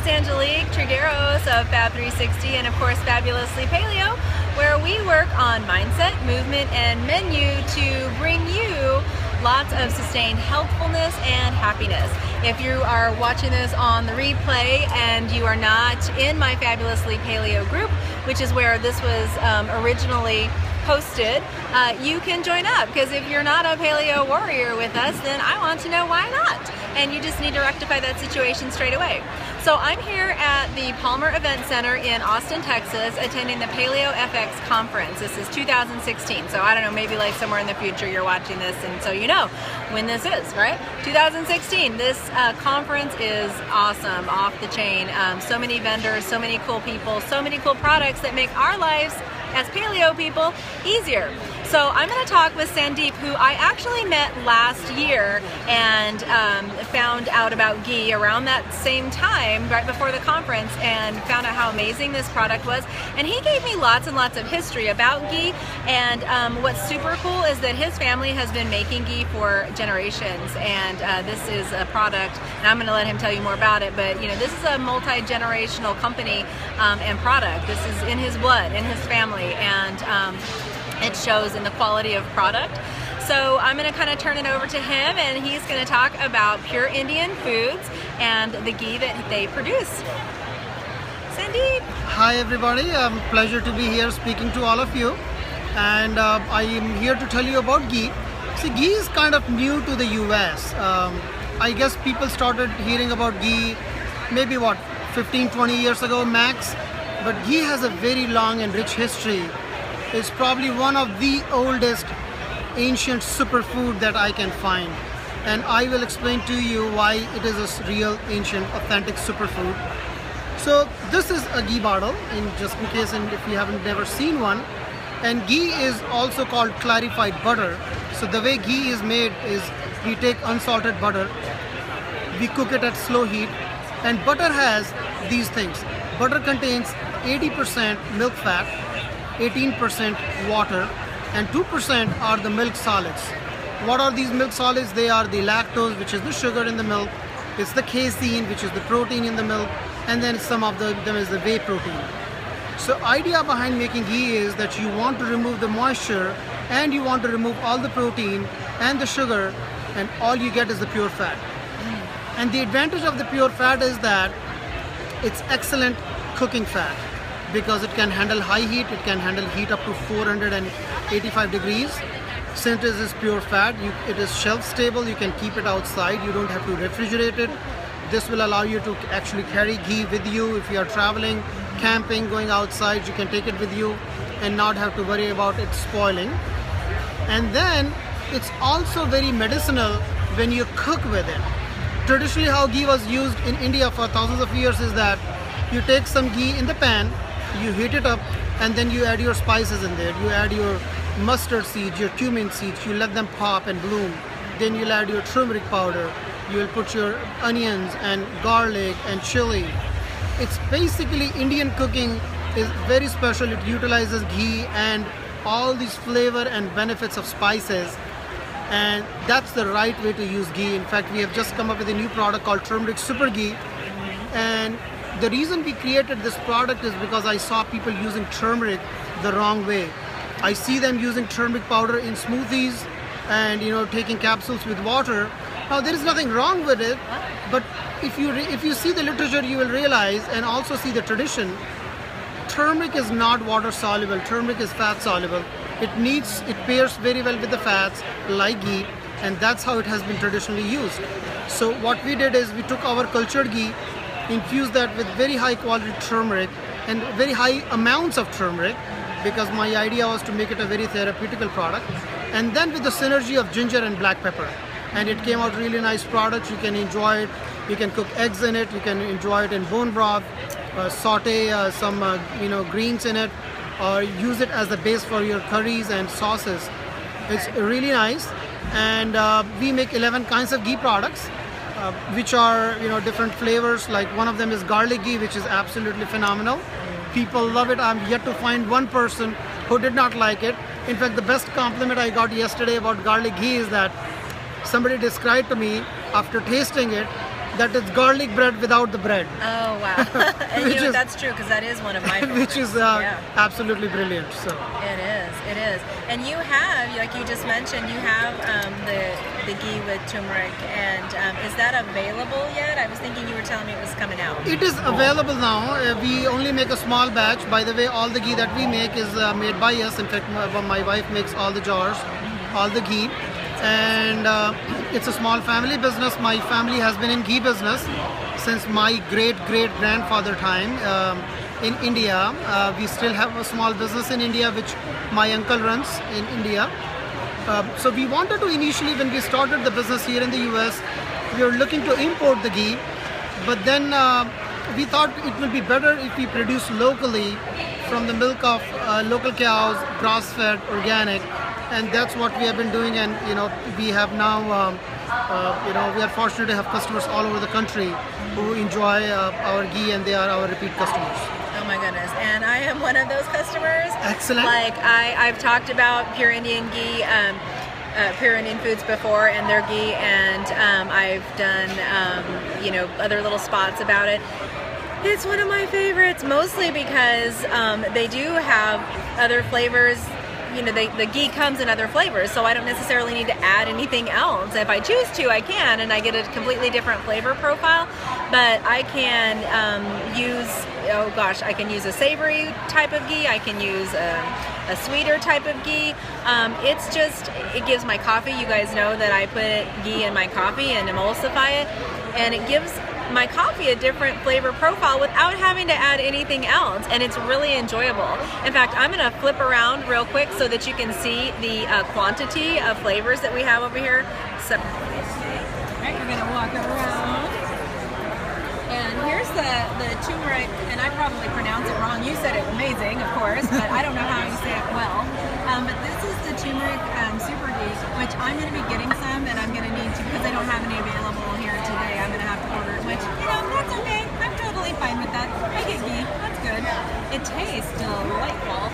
is Angelique of Fab 360 and of course Fabulously Paleo, where we work on mindset, movement, and menu to bring you lots of sustained healthfulness and happiness. If you are watching this on the replay and you are not in my Fabulously Paleo group, which is where this was originally posted, you can join up, because if you're not a paleo warrior with us, then I want to know why not, and you just need to rectify that situation straight away. So I'm here at the Palmer Event Center in Austin, Texas, attending the Paleo FX conference. This is 2016, so I don't know, maybe like somewhere in the future you're watching this and so you know when this is, right? 2016. This conference is awesome, off the chain. So many vendors, so many cool people, so many cool products that make our lives as paleo people easier. So I'm going to talk with Sandeep, who I actually met last year and found out about ghee around that same time, right before the conference, and found out how amazing this product was. And he gave me lots and lots of history about ghee. And what's super cool is that his family has been making ghee for generations. And this is a product, and I'm going to let him tell you more about it, but you know, this is a multi-generational company and product. This is in his blood, in his family, and it shows in the quality of product. So I'm going to kind of turn it over to him, and he's going to talk about Pure Indian Foods and the ghee that they produce. Sandeep. Hi everybody, pleasure to be here speaking to all of you, and I am here to tell you about ghee. See, ghee is kind of new to the US. I guess people started hearing about ghee maybe 15-20 years ago max, but ghee has a very long and rich history. It's probably one of the oldest ancient superfood that I can find, and I will explain to you why it is a real ancient authentic superfood. So this is a ghee bottle, just in case, and if you haven't never seen one. And ghee is also called clarified butter. So the way ghee is made is we take unsalted butter, we cook it at slow heat, and butter has these things. Butter contains 80% milk fat, 18% water, and 2% are the milk solids. What are these milk solids? They are the lactose, which is the sugar in the milk, it's the casein, which is the protein in the milk, and then some of them is the whey protein. So idea behind making ghee is that you want to remove the moisture and you want to remove all the protein and the sugar, and all you get is the pure fat. And the advantage of the pure fat is that it's excellent cooking fat, because it can handle high heat, it can handle heat up to 485 degrees. Since it is pure fat, it is shelf stable, you can keep it outside, you don't have to refrigerate it. This will allow you to actually carry ghee with you. If you are traveling, camping, going outside, you can take it with you and not have to worry about it spoiling. And then it's also very medicinal when you cook with it. Traditionally, how ghee was used in India for thousands of years is that you take some ghee in the pan, you heat it up, and then you add your spices in there. You add your mustard seeds, your cumin seeds, you let them pop and bloom. Then you'll add your turmeric powder, you will put your onions and garlic and chili. It's basically, Indian cooking is very special. It utilizes ghee and all these flavor and benefits of spices, and that's the right way to use ghee. In fact, we have just come up with a new product called Turmeric Super Ghee, and the reason we created this product is because I saw people using turmeric the wrong way. I see them using turmeric powder in smoothies and taking capsules with water. Now there is nothing wrong with it, but if you see the literature, you will realize, and also see the tradition, turmeric is not water soluble, turmeric is fat soluble. It pairs very well with the fats like ghee, and that's how it has been traditionally used. So what we did is we took our cultured ghee, infused that with very high quality turmeric and very high amounts of turmeric, because my idea was to make it a very therapeutical product, and then with the synergy of ginger and black pepper, and it came out really nice product. You can enjoy it, you can cook eggs in it, you can enjoy it in bone broth, saute some greens in it, or use it as the base for your curries and sauces. It's really nice. And we make 11 kinds of ghee products, which are different flavors. Like one of them is garlic ghee, which is absolutely phenomenal. People love it. I'm yet to find one person who did not like it. In fact, the best compliment I got yesterday about garlic ghee is that somebody described to me after tasting it that it's garlic bread without the bread. Oh wow! And Which you know is- that's true because that is one of my favorites. Which is yeah. absolutely brilliant. So It is. It is. And you have, like you just mentioned, you have the ghee with turmeric, and is that available yet? I was thinking you were telling me it was coming out. it is available now. We only make a small batch. By the way, all the ghee that we make is made by us. In fact, my wife makes all the jars, all the ghee, and it's a small family business. My family has been in ghee business since my great grandfather time. In India, we still have a small business in India which my uncle runs in India. So we wanted to initially, when we started the business here in the US, we were looking to import the ghee, but then we thought it would be better if we produce locally from the milk of local cows, grass-fed, organic, and that's what we have been doing. And we have now, we are fortunate to have customers all over the country who enjoy our ghee, and they are our repeat customers. Oh my goodness. And I am one of those customers. Excellent. Like I've talked about Pure Indian ghee, Pure Indian Foods before and their ghee, and I've done, other little spots about it. It's one of my favorites, mostly because they do have other flavors. The ghee comes in other flavors, so I don't necessarily need to add anything else. If I choose to, I can, and I get a completely different flavor profile. But I can I can use a savory type of ghee. I can use a sweeter type of ghee. It gives my coffee. You guys know that I put ghee in my coffee and emulsify it, and it gives my coffee a different flavor profile without having to add anything else, and it's really enjoyable. In fact, I'm going to flip around real quick so that you can see the quantity of flavors that we have over here. So, right, we're going to walk around, and here's the turmeric, and I probably pronounce it wrong. You said it amazing, of course, but I don't know how you say it well. But this is the turmeric super ghee, which I'm going to be getting some, and I'm going to need to, because I don't have any available here today, I'm going to have to order it, which, that's okay. I'm totally fine with that. I get ghee. That's good. It tastes delightful.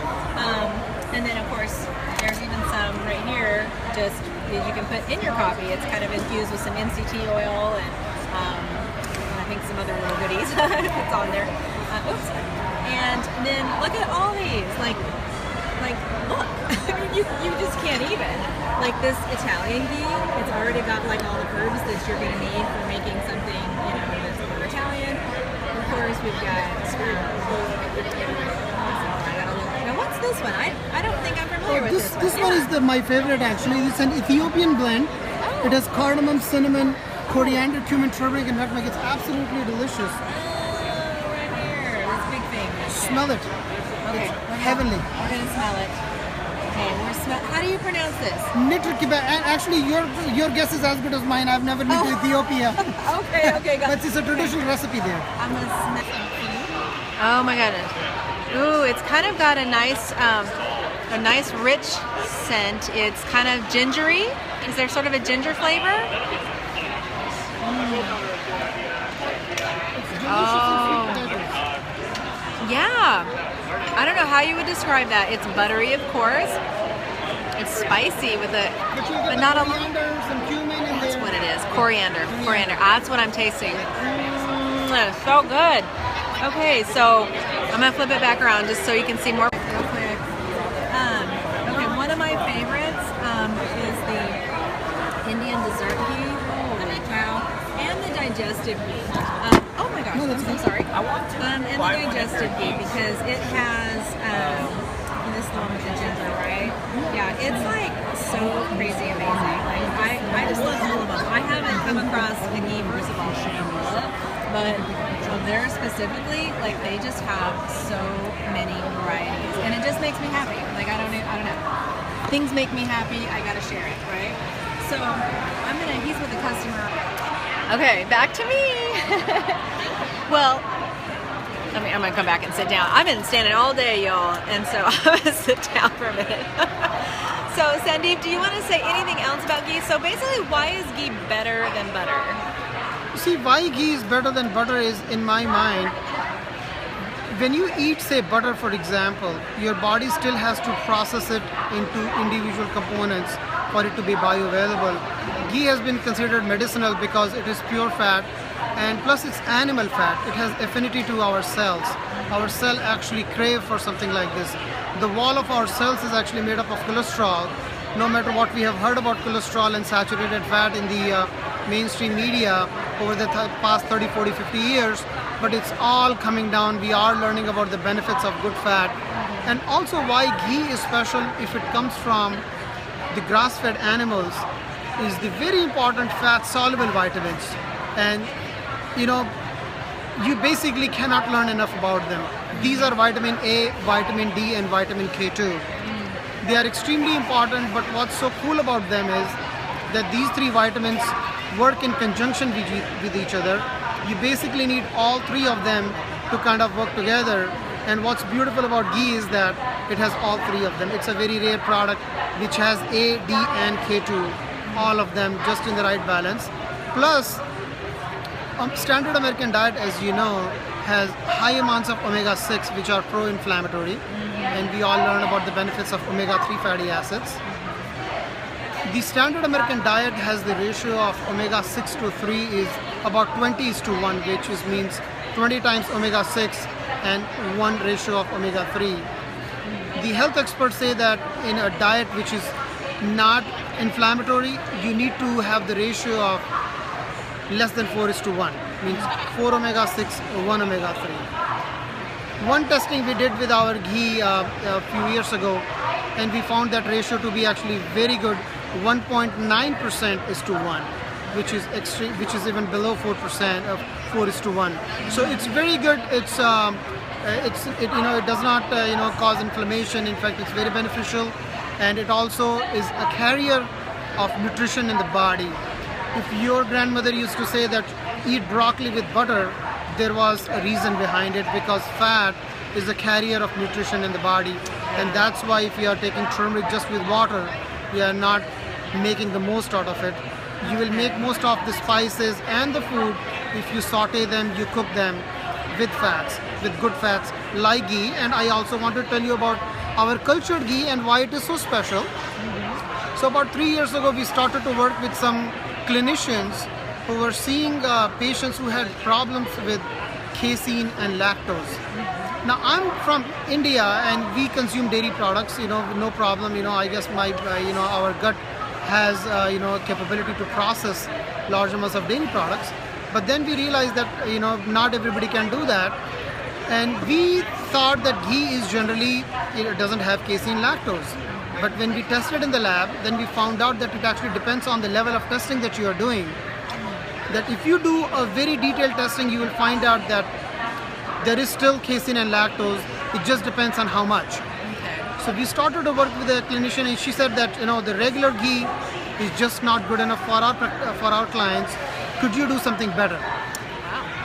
And then, of course, there's even some right here, just that you can put in your coffee. It's kind of infused with some NCT oil and I think some other little goodies it's on there. Oops. And then look at all these. Like look. I mean, you just can't even. Like this Italian ghee, it's already got like all the herbs that you're going to need for making something, that's more Italian. Of course, we've got now what's this one? I don't think I'm familiar with this one. This one is my favorite actually. It's an Ethiopian blend. It has cardamom, cinnamon, coriander, cumin, turmeric, and nutmeg. It's absolutely delicious. Oh, right here. This big thing. Smell it. Okay. It's heavenly. We're going to smell it. Okay, how do you pronounce this? And actually, your guess is as good as mine. I've never been to Ethiopia. Okay, got it. But it's a traditional recipe there. I'm going to smell. Oh my goodness. Ooh, it's kind of got a nice rich scent. It's kind of gingery. Is there sort of a ginger flavor? Oh. Yeah. I don't know how you would describe that. It's buttery, of course. It's spicy with but not a. Some cumin in That's there. what it is. Coriander. That's what I'm tasting. It's so good. Okay, so I'm gonna flip it back around just so you can see more. Real quick. Okay, one of my favorites is the Indian dessert ghee. Holy cow! And the digestive ghee. Oh my gosh! I'm so sorry. And the digestive ghee because it has this one with the ginger, right? Yeah, it's like so crazy amazing. Like I just love all of them. I haven't come across a ghee first of all shampoo, but theirs specifically, like they just have so many varieties, and it just makes me happy. Like I don't know. Things make me happy. I gotta share it, right? So he's with a customer. Okay, back to me. Well, I'm gonna come back and sit down. I've been standing all day, y'all, and so I'm gonna sit down for a minute. So, Sandeep, do you want to say anything else about ghee? So basically, why is ghee better than butter? See, why ghee is better than butter is, in my mind, when you eat, say, butter, for example, your body still has to process it into individual components for it to be bioavailable. Ghee has been considered medicinal because it is pure fat. and plus it's animal fat. It has affinity to our cells. Our cell actually crave for something like this. The wall of our cells is actually made up of cholesterol. No matter what we have heard about cholesterol and saturated fat in the mainstream media over the past 30, 40, 50 years, but it's all coming down. We are learning about the benefits of good fat, and also why ghee is special if it comes from the grass-fed animals is the very important fat-soluble vitamins. And you basically cannot learn enough about them. These are vitamin A, vitamin D, and vitamin K2. They are extremely important, but what's so cool about them is that these three vitamins work in conjunction with each other. You basically need all three of them to kind of work together. And what's beautiful about ghee is that it has all three of them. It's a very rare product which has A, D, and K2, all of them just in the right balance. Plus, standard American diet, as you know, has high amounts of omega-6, which are pro-inflammatory, and we all learn about the benefits of omega-3 fatty acids. The standard American diet has the ratio of omega-6 to 3 is about 20:1, which means 20 times omega-6 and 1 ratio of omega-3. The health experts say that in a diet which is not inflammatory, you need to have the ratio of less than 4:1, means 4 omega-6, 1 omega-3. One testing we did with our ghee a few years ago, and we found that ratio to be actually very good, 1.9%:1, which is extreme, which is even below 4% of 4:1. So it's very good. It does not cause inflammation. In fact, it's very beneficial, and it also is a carrier of nutrition in the body. If your grandmother used to say that eat broccoli with butter, there was a reason behind it, because fat is a carrier of nutrition in the body, and that's why if you are taking turmeric just with water, you are not making the most out of it. You will make most of the spices and the food if you saute them, you cook them with fats, with good fats like ghee. And I also want to tell you about our cultured ghee and why it is so special. So about 3 years ago, we started to work with some clinicians who were seeing patients who had problems with casein and lactose. Now I'm from India and we consume dairy products, no problem. I guess our gut has capability to process large amounts of dairy products. But then we realized that not everybody can do that, and we thought that ghee is generally, it doesn't have casein lactose. But when we tested in the lab, then we found out that it actually depends on the level of testing that you are doing. That if you do a very detailed testing, you will find out that there is still casein and lactose. It just depends on how much. So we started to work with a clinician, and she said that the regular ghee is just not good enough for our clients. Could you do something better?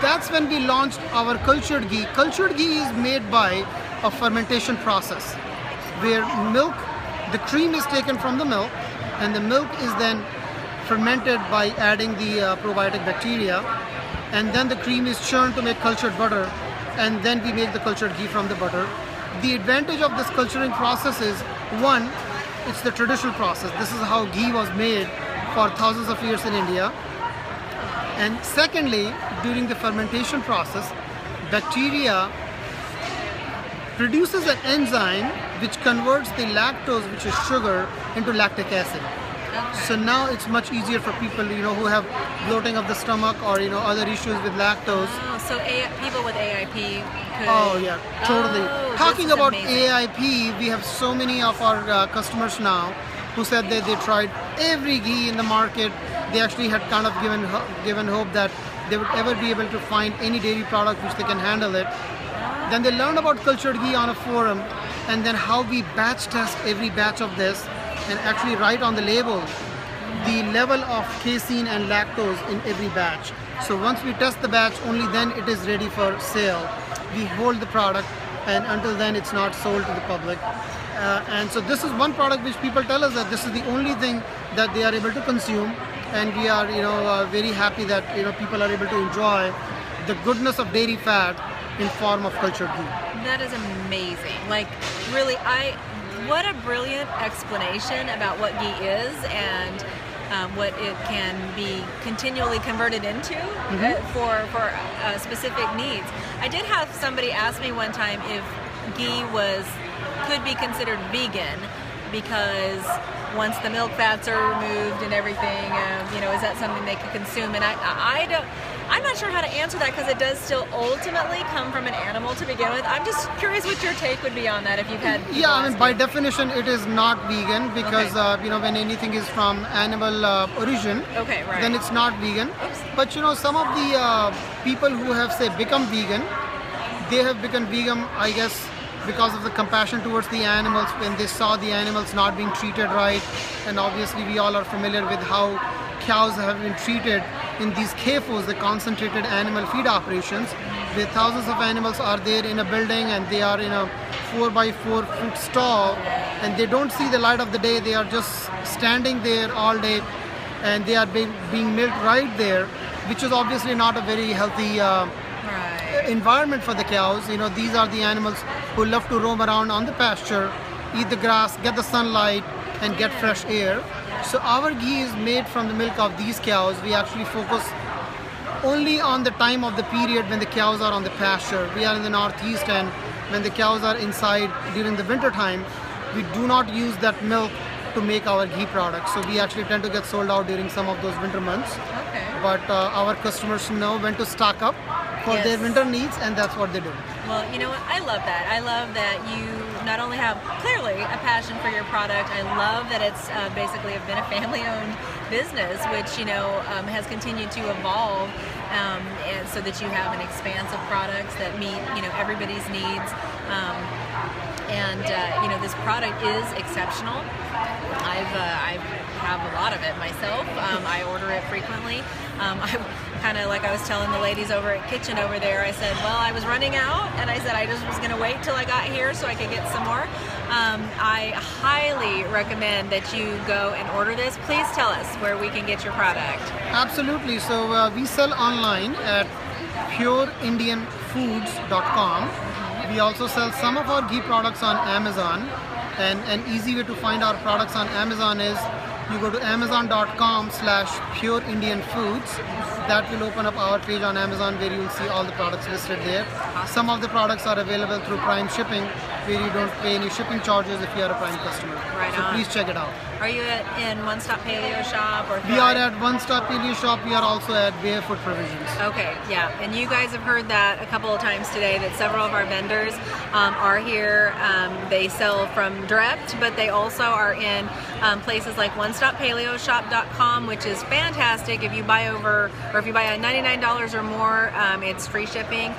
That's when we launched our cultured ghee. Cultured ghee is made by a fermentation process where the cream is taken from the milk, and the milk is then fermented by adding the probiotic bacteria, and then the cream is churned to make cultured butter, and then we make the cultured ghee from the butter. The advantage of this culturing process is, one, it's the traditional process. This is how ghee was made for thousands of years in India. And secondly, during the fermentation process, bacteria produces an enzyme which converts the lactose, which is sugar, into lactic acid. Okay. So now it's much easier for people who have bloating of the stomach or other issues with lactose. Oh, so people with AIP could... Oh yeah, totally. Talking about amazing. AIP, we have so many of our customers now who said that they tried every ghee in the market. They actually had kind of given hope that they would ever be able to find any dairy product which they can handle it. Then they learned about cultured ghee on a forum, and then how we batch test every batch of this and actually write on the label the level of casein and lactose in every batch. So once we test the batch, only then it is ready for sale. We hold the product, and until then it's not sold to the public. And so this is one product which people tell us that this is the only thing that they are able to consume, and we are very happy that people are able to enjoy the goodness of dairy fat in form of cultured ghee. That is amazing. Like, really, what a brilliant explanation about what ghee is, and what it can be continually converted into for specific needs. I did have somebody ask me one time if ghee could be considered vegan, because once the milk fats are removed and everything, is that something they could consume? And I'm not sure how to answer that, because it does still ultimately come from an animal to begin with. I'm just curious what your take would be on that, if you've had. Yeah, I mean, by definition, it is not vegan, because when anything is from animal origin, then it's not vegan. Oops. But some of the people who have, say, become vegan, they have become vegan, I guess, because of the compassion towards the animals, when they saw the animals not being treated right. And obviously we all are familiar with how cows have been treated in these CAFOs, the concentrated animal feed operations, where thousands of animals are there in a building, and they are in a 4x4 foot stall, and they don't see the light of the day. They are just standing there all day, and they are being milked right there, which is obviously not a very healthy environment for the cows. These are the animals who love to roam around on the pasture, eat the grass, get the sunlight, and get fresh air. So our ghee is made from the milk of these cows. We actually focus only on the time of the period when the cows are on the pasture. We are in the Northeast, and when the cows are inside during the winter time, we do not use that milk to make our ghee products. So we actually tend to get sold out during some of those winter months. Okay. But our customers know when to stock up for their winter needs, and that's what they do. Well, you know what? I love that. I love that you not only have clearly a passion for your product. I love that it's basically been a family-owned business, which has continued to evolve, and so that you have an expanse of products that meet everybody's needs. This product is exceptional. I have a lot of it myself. I order it frequently. I kind of, like I was telling the ladies over at Kitchen over there, I said, well, I was running out, and I said I just was going to wait till I got here so I could get some more. I highly recommend that you go and order this. Please tell us where we can get your product. Absolutely. So we sell online at pureindianfoods.com. We also sell some of our ghee products on Amazon, and an easy way to find our products on Amazon is you go to amazon.com/pureindianfoods. That will open up our page on Amazon, where you will see all the products listed there. Some of the products are available through Prime shipping, where you don't pay any shipping charges if you are a Prime customer. Right so on. Please check it out. Are you in One Stop Paleo Shop? Or We are at One Stop Paleo Shop. We are also at Barefoot Provisions. Okay, yeah, and you guys have heard that a couple of times today, that several of our vendors are here. They sell from direct, but they also are in places like OneStopPaleoShop.com, which is fantastic. If you buy if you buy $99 or more, it's free shipping.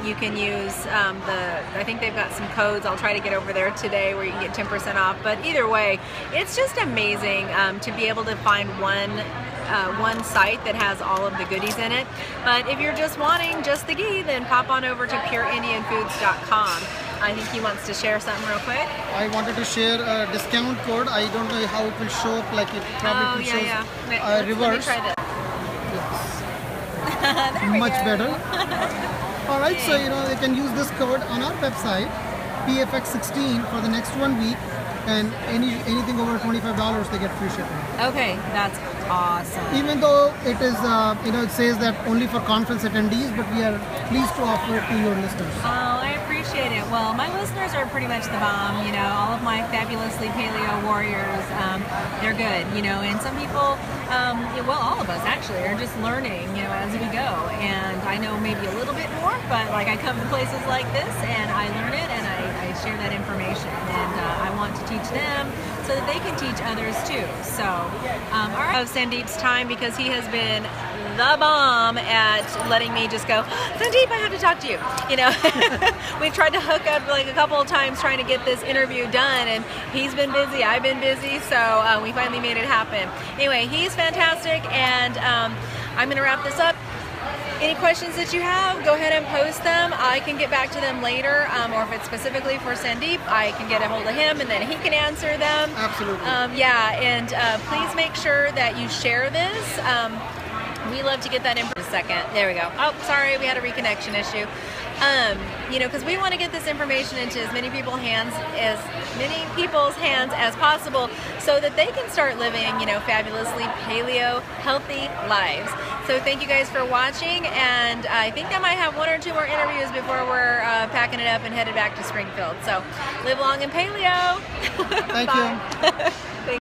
You can use I think they've got some codes. I'll try to get over there today where you can get 10% off. But either way, it's just amazing to be able to find one site that has all of the goodies in it. But if you're just wanting just the ghee, then pop on over to PureIndianFoods.com. I think he wants to share something real quick. I wanted to share a discount code. I don't know how it will show up, like it probably shows reverse. Let me try this. Much better. All right, so they can use this code on our website, PFX16, for the next 1 week, and anything over $25 they get free shipping. Okay, that's awesome. Even though it is, it says that only for conference attendees, but we are pleased to offer it to your listeners. Oh, I appreciate it. Well, my listeners are pretty much the bomb. All of my fabulously paleo warriors, they're good. And some people, well, all of us actually are just learning, as we go. And I know maybe a little bit more, but like I come to places like this and I learn it, and I share that information, and I want to teach them so that they can teach others too. So, all right, of Sandeep's time, because he has been the bomb at letting me just go, Sandeep, I have to talk to you. We've tried to hook up like a couple of times trying to get this interview done, and he's been busy, I've been busy, so we finally made it happen. Anyway, he's fantastic, and I'm going to wrap this up. Any questions that you have, go ahead and post them. I can get back to them later, or if it's specifically for Sandeep, I can get a hold of him and then he can answer them. Absolutely. Yeah, and please make sure that you share this. We love to get that information. second. There we go. Oh, sorry, we had a reconnection issue. Because we want to get this information into as many people's hands as possible, so that they can start living, fabulously paleo healthy lives. So thank you guys for watching, and I think I might have one or two more interviews before we're packing it up and headed back to Springfield. So live long and paleo. Thank you.